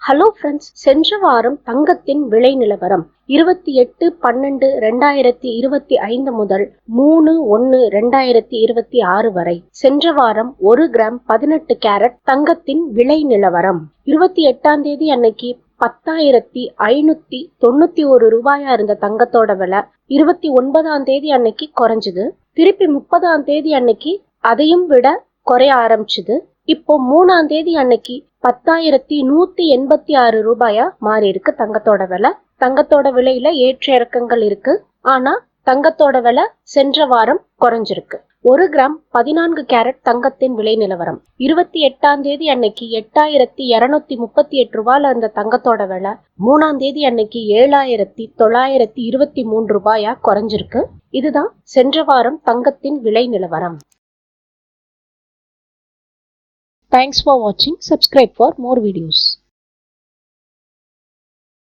Hello friends, சென்ற வாரம் தங்கத்தின் விலை நிலவரம் 28/12/2025 முதல் 3/1/2026 வரை. சென்ற வாரம் 1 கிராம் 18 கேரட் தங்கத்தின் விலை நிலவரம் 28ஆம் தேதி அன்னைக்கு 10,591 ரூபாயா இருந்த தங்கத்தோட விலை 29ஆம் தேதி அன்னைக்கு குறைஞ்சது. திருப்பி 30ஆம் தேதி அன்னைக்கு அதையும் விட குறைய ஆரம்பிச்சுது. இப்போ 3ஆம் தேதி அன்னைக்கு 10,186 ரூபாயா மாறி இருக்கு தங்கத்தோட விலை. தங்கத்தோட விலையில ஏற்ற இறக்கங்கள் இருக்கு. ஆனா தங்கத்தோட விலை சென்ற வாரம் குறைஞ்சிருக்கு. 1 கிராம் 14 கேரட் தங்கத்தின் விலை நிலவரம் 28ஆம் தேதி அன்னைக்கு 8,238 ரூபாயில இருந்த தங்கத்தோட விலை 3ஆம் தேதி அன்னைக்கு 7,923 ரூபாயா குறைஞ்சிருக்கு. இதுதான் சென்ற வாரம் தங்கத்தின் விலை நிலவரம். Thanks for watching. Subscribe for more videos.